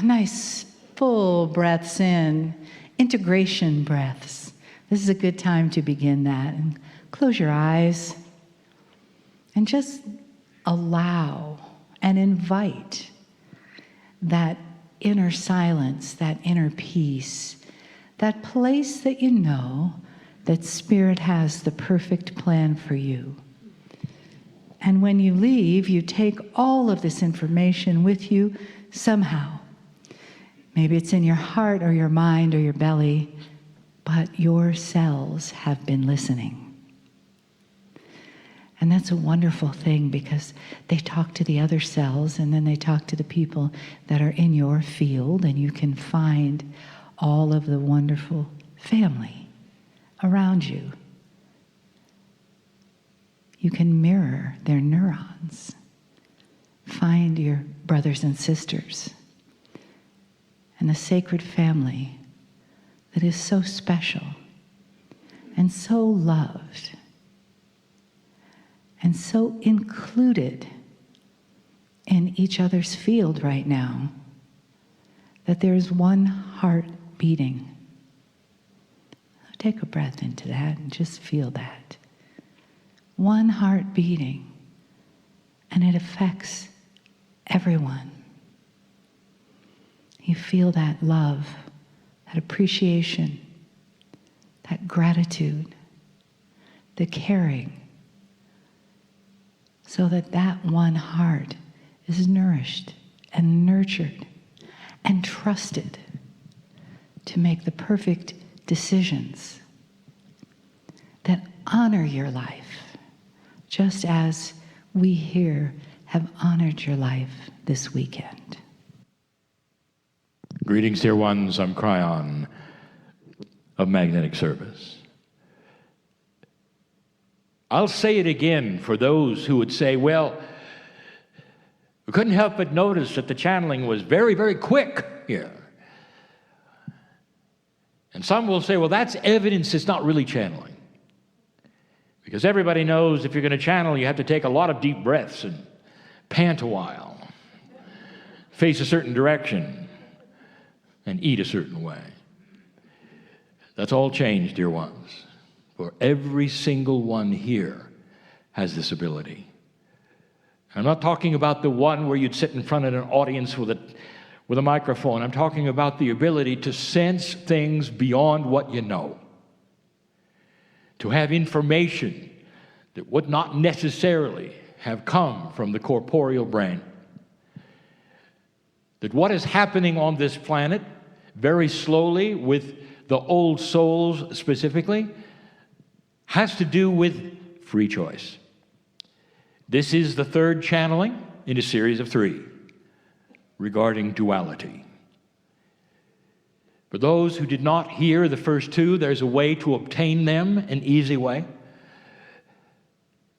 Nice full breaths in, integration breaths. This is a good time to begin that. And close your eyes and just allow and invite that inner silence, that inner peace, that place that you know that Spirit has the perfect plan for you. And when you leave, you take all of this information with you somehow. Maybe it's in your heart or your mind or your belly, but your cells have been listening. And that's a wonderful thing because they talk to the other cells and then they talk to the people that are in your field, and you can find all of the wonderful family around you. You can mirror their neurons. Find your brothers and sisters and the sacred family that is so special and so loved and so included in each other's field right now that there's one heart beating. Take a breath into that and just feel that. One heart beating, and it affects everyone. You feel that love, that appreciation, that gratitude, the caring, so that that one heart is nourished and nurtured and trusted to make the perfect decisions that honor your life, just as we here have honored your life this weekend. Greetings, dear ones. I'm Kryon of Magnetic Service. I'll say it again for those who would say, well, we couldn't help but notice that the channeling was very, very quick here. And some will say, well, that's evidence it's not really channeling. Because everybody knows if you're going to channel, you have to take a lot of deep breaths and pant a while, face a certain direction, and eat a certain way. That's all changed, dear ones. For every single one here has this ability. I'm not talking about the one where you'd sit in front of an audience with a microphone. I'm talking about the ability to sense things beyond what you know. To have information that would not necessarily have come from the corporeal brain. That what is happening on this planet, very slowly with the old souls specifically, has to do with free choice. This is the third channeling in a series of 3 regarding duality. For those who did not hear the first 2, there's a way to obtain them, an easy way.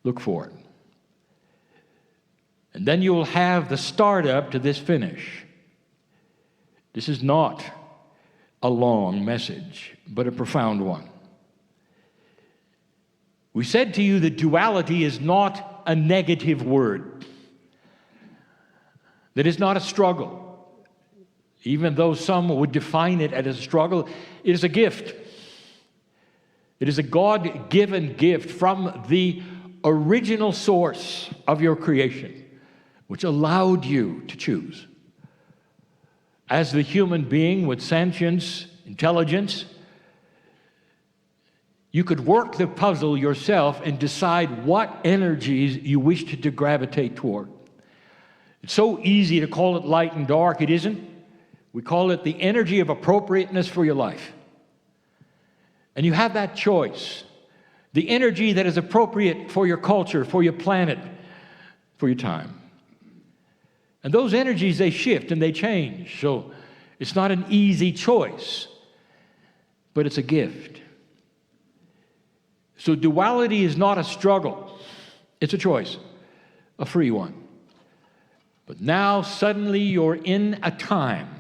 Look for it. And then you will have the startup to this finish. This is not a long message, but a profound one. We said to you that duality is not a negative word. That is not a struggle. Even though some would define it as a struggle, it is a gift. It is a God-given gift from the original source of your creation, which allowed you to choose. As the human being with sentience, intelligence, you could work the puzzle yourself and decide what energies you wish to gravitate toward. It's so easy to call it light and dark. It isn't. We call it the energy of appropriateness for your life. And you have that choice. The energy that is appropriate for your culture, for your planet, for your time. And those energies, they shift and they change. So it's not an easy choice, but it's a gift. So duality is not a struggle. It's a choice, a free one. But now suddenly you're in a time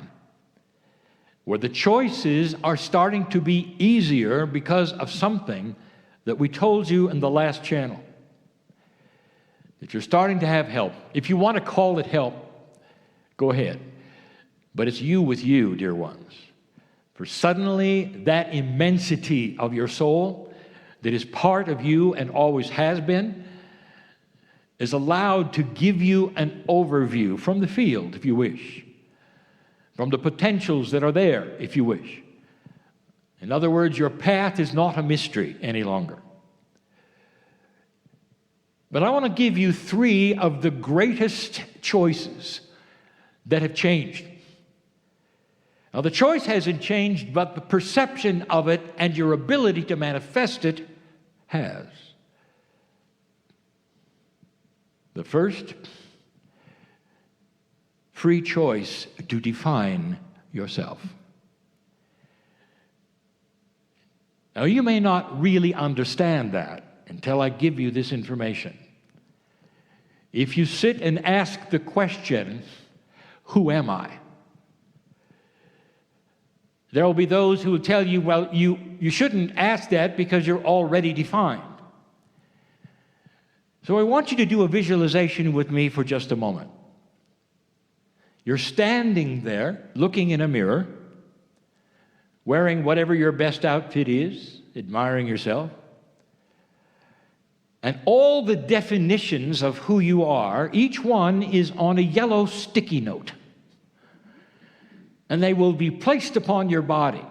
where the choices are starting to be easier because of something that we told you in the last channel. That you're starting to have help. If you want to call it help, go ahead. But it's you with you, dear ones. For suddenly that immensity of your soul that is part of you and always has been is allowed to give you an overview from the field, if you wish, from the potentials that are there, if you wish. In other words, your path is not a mystery any longer. But I want to give you 3 of the greatest choices that have changed. Now, the choice hasn't changed, but the perception of it and your ability to manifest it has. The first, free choice to define yourself. Now, you may not really understand that until I give you this information. If you sit and ask the question, who am I? There will be those who will tell you, well, you shouldn't ask that because you're already defined. So I want you to do a visualization with me for just a moment. You're standing there, looking in a mirror, wearing whatever your best outfit is, admiring yourself. And all the definitions of who you are, each one is on a yellow sticky note. And they will be placed upon your body.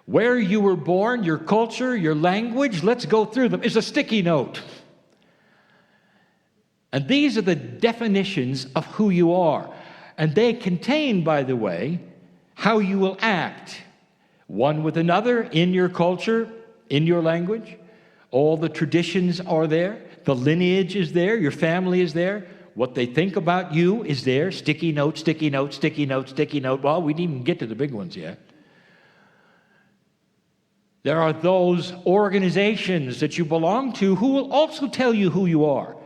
Where you were born, your culture, your language, let's go through them. It's a sticky note. And these are the definitions of who you are. And they contain, by the way, how you will act, one with another, in your culture, in your language. All the traditions are there. The lineage is there. Your family is there. What they think about you is there. Sticky note, sticky note, sticky note, sticky note. Well, we didn't even get to the big ones yet. There are those organizations that you belong to who will also tell you who you are.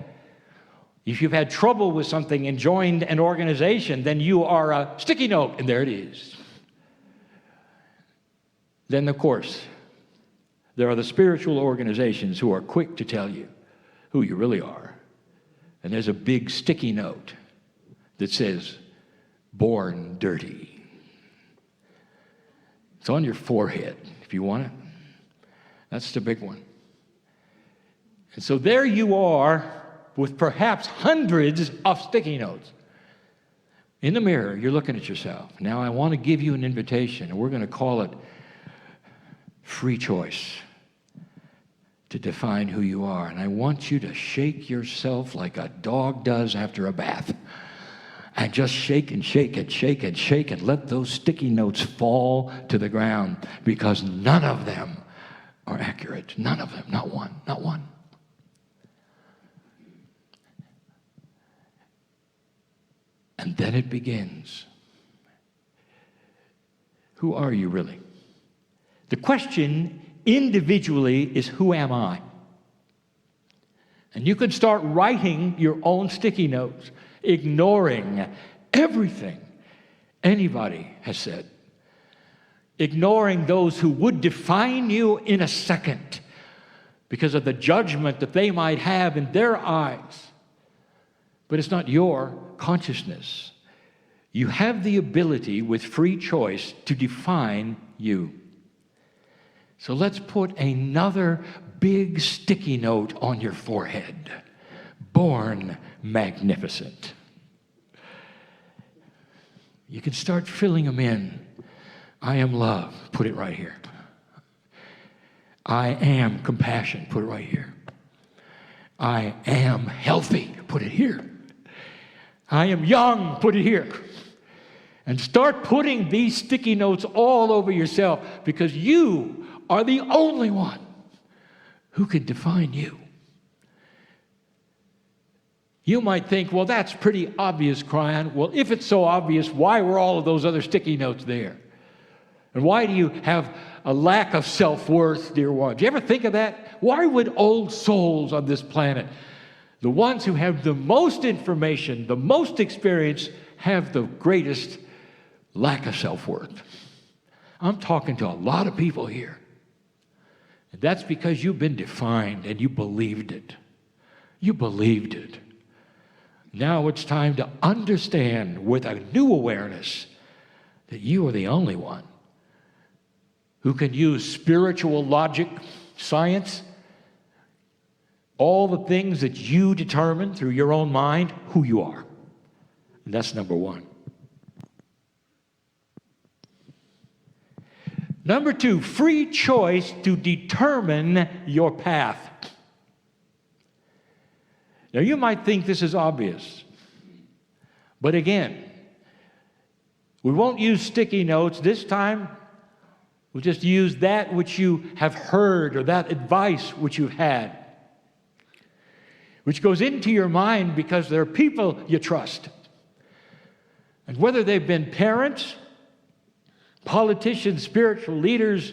If you've had trouble with something and joined an organization, then you are a sticky note, and there it is. Then, of course, there are the spiritual organizations who are quick to tell you who you really are. And there's a big sticky note that says, born dirty. It's on your forehead, if you want it. That's the big one. And so there you are with perhaps hundreds of sticky notes. In the mirror, you're looking at yourself. Now I want to give you an invitation, and we're going to call it free choice to define who you are. And I want you to shake yourself like a dog does after a bath. And just shake and shake and shake and shake and let those sticky notes fall to the ground, because none of them are accurate. None of them. Not one. Not one. And then it begins. Who are you really? The question individually is, who am I? And you can start writing your own sticky notes, ignoring everything anybody has said, ignoring those who would define you in a second because of the judgment that they might have in their eyes. But it's not your consciousness. You have the ability with free choice to define you. So let's put another big sticky note on your forehead. Born magnificent. You can start filling them in. I am love. Put it right here. I am compassion. Put it right here. I am healthy. Put it here. I am young. Put it here. And start putting these sticky notes all over yourself, because you are the only one who can define you. You might think, well, that's pretty obvious, Kryon. Well, if it's so obvious, why were all of those other sticky notes there? And why do you have a lack of self-worth, dear one? Do you ever think of that? Why would old souls on this planet, the ones who have the most information, the most experience, have the greatest lack of self-worth? I'm talking to a lot of people here. And that's because you've been defined and you believed it. You believed it. Now it's time to understand with a new awareness that you are the only one who can use spiritual logic, science, all the things that you determine through your own mind who you are. And that's number one. Number two, free choice to determine your path. Now, you might think this is obvious, but again, we won't use sticky notes. This time, we'll just use that which you have heard or that advice which you've had, which goes into your mind because there are people you trust. And whether they've been parents, politicians, spiritual leaders,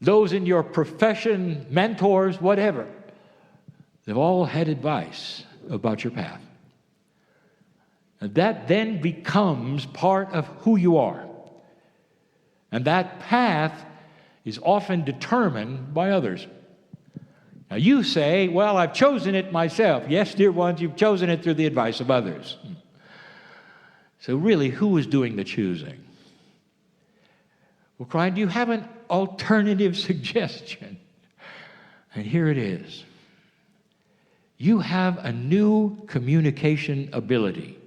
those in your profession, mentors, whatever, they've all had advice about your path. And that then becomes part of who you are. And that path is often determined by others. Now you say, well, I've chosen it myself. Yes, dear ones, you've chosen it through the advice of others. So really, who is doing the choosing? Well, Kryon, do you have an alternative suggestion? And here it is. You have a new communication ability.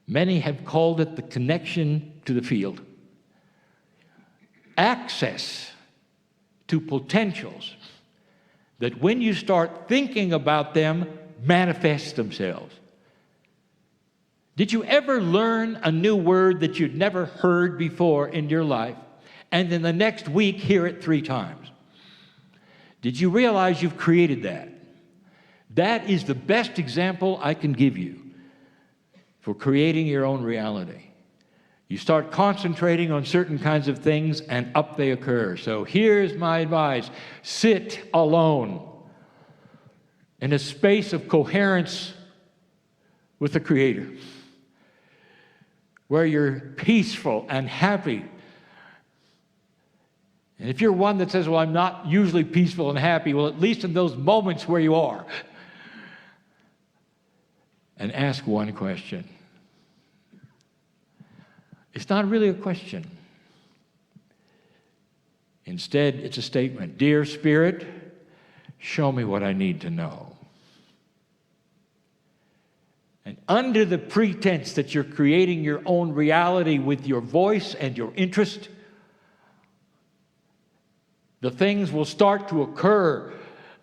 Many have called it the connection to the field. Access to potentials that when you start thinking about them, manifest themselves. Did you ever learn a new word that you'd never heard before in your life, and in the next week hear it 3 times? Did you realize you've created that? That is the best example I can give you for creating your own reality. You start concentrating on certain kinds of things, and up they occur. So here's my advice. Sit alone in a space of coherence with the Creator, where you're peaceful and happy. And if you're one that says, well, I'm not usually peaceful and happy, well, at least in those moments where you are, and ask one question. It's not really a question. Instead, it's a statement. Dear Spirit, show me what I need to know. And under the pretense that you're creating your own reality with your voice and your interest, the things will start to occur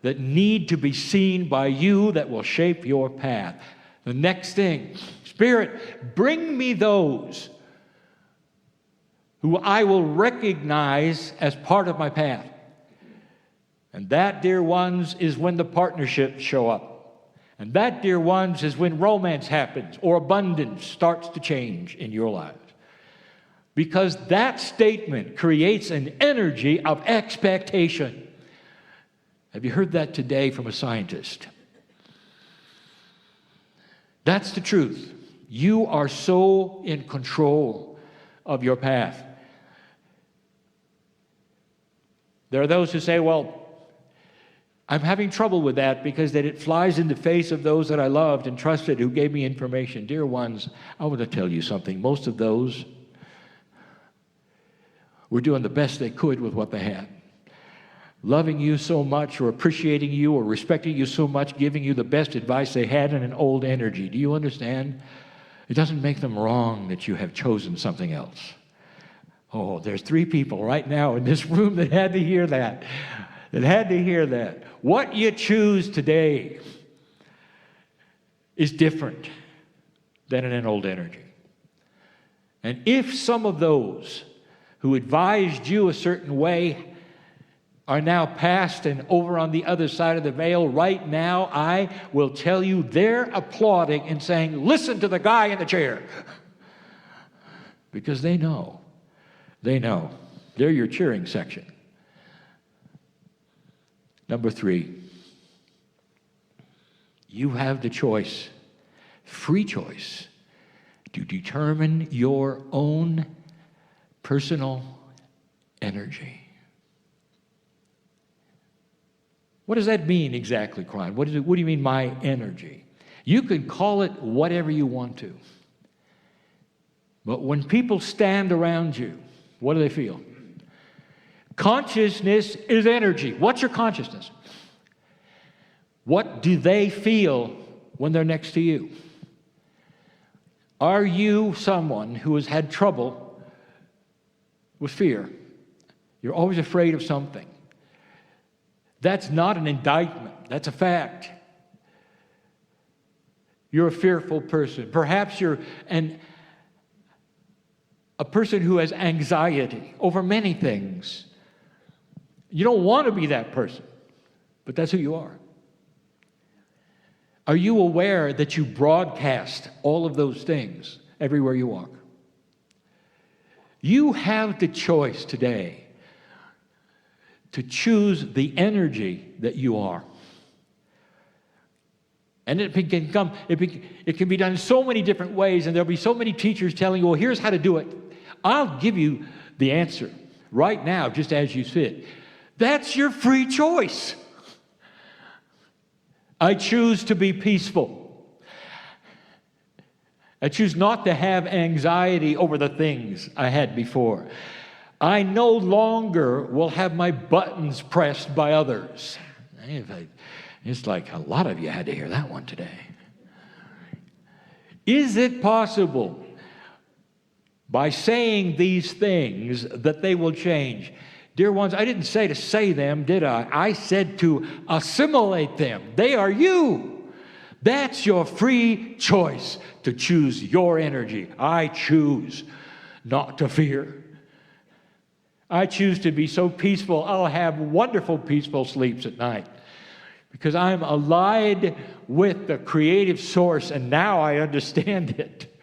that need to be seen by you that will shape your path. The next thing, Spirit, bring me those who I will recognize as part of my path. And that, dear ones, is when the partnerships show up. And that, dear ones, is when romance happens or abundance starts to change in your lives. Because that statement creates an energy of expectation. Have you heard that today from a scientist? That's the truth. You are so in control of your path. There are those who say, well, I'm having trouble with that because that it flies in the face of those that I loved and trusted who gave me information. Dear ones, I want to tell you something. Most of those were doing the best they could with what they had. Loving you so much or appreciating you or respecting you so much, giving you the best advice they had in an old energy. Do you understand? It doesn't make them wrong that you have chosen something else. Oh, there's 3 people right now in this room that had to hear that. What you choose today is different than in an old energy. And if some of those who advised you a certain way are now past and over on the other side of the veil, right now I will tell you they're applauding and saying, listen to the guy in the chair. Because they know. They're your cheering section. Number 3, you have the choice, free choice, to determine your own personal energy. What does that mean exactly, Kryon? What do you mean, my energy? You can call it whatever you want to. But when people stand around you, what do they feel? Consciousness is energy. What's your consciousness? What do they feel when they're next to you? Are you someone who has had trouble with fear? You're always afraid of something. That's not an indictment. That's a fact. You're a fearful person. Perhaps you're a person who has anxiety over many things. You don't want to be that person, but that's who you are. Are you aware that you broadcast all of those things everywhere you walk? You have the choice today to choose the energy that you are. And it can be done so many different ways, and there'll be so many teachers telling you, well, here's how to do it. I'll give you the answer right now, just as you sit. That's your free choice. I choose to be peaceful. I choose not to have anxiety over the things I had before. I no longer will have my buttons pressed by others. It's like a lot of you had to hear that one today. Is it possible by saying these things that they will change? Dear ones, I didn't say to say them, did I? I said to assimilate them. They are you. That's your free choice to choose your energy. I choose not to fear. I choose to be so peaceful, I'll have wonderful peaceful sleeps at night. Because I'm allied with the creative source, and now I understand it.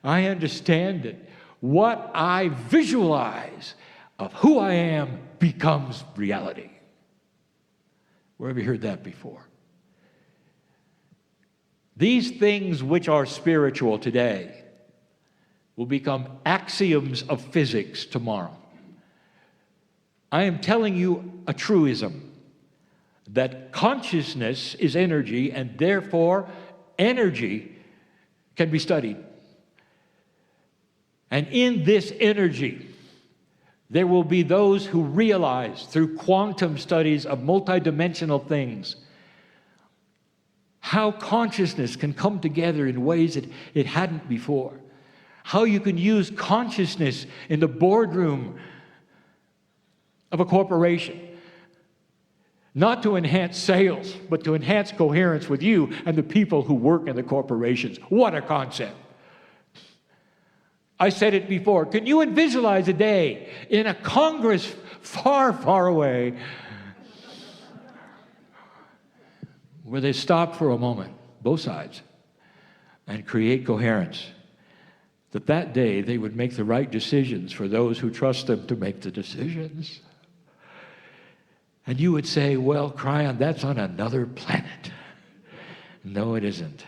I understand it. What I visualize of who I am becomes reality. Where have you heard that before? These things which are spiritual today will become axioms of physics tomorrow. I am telling you a truism, that consciousness is energy, and therefore energy can be studied. And in this energy, there will be those who realize through quantum studies of multidimensional things how consciousness can come together in ways that it hadn't before. How you can use consciousness in the boardroom of a corporation. Not to enhance sales, but to enhance coherence with you and the people who work in the corporations. What a concept. I said it before. Can you visualize a day in a Congress far, far away where they stop for a moment, both sides, and create coherence? That day they would make the right decisions for those who trust them to make the decisions. And you would say, well, Kryon, that's on another planet. No, it isn't.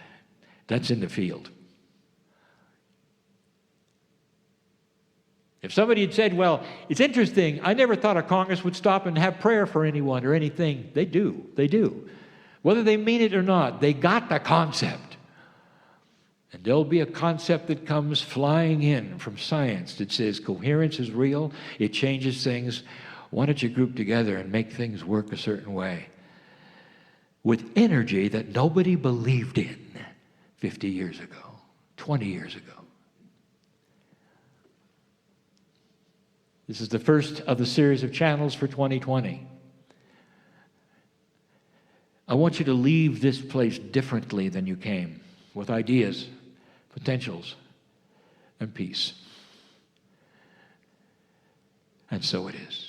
That's in the field. If somebody had said, well, it's interesting, I never thought a Congress would stop and have prayer for anyone or anything. They do. Whether they mean it or not, they got the concept. And there'll be a concept that comes flying in from science that says coherence is real, it changes things. Why don't you group together and make things work a certain way? With energy that nobody believed in 50 years ago, 20 years ago. This is the first of the series of channels for 2020. I want you to leave this place differently than you came, with ideas, potentials, and peace. And so it is.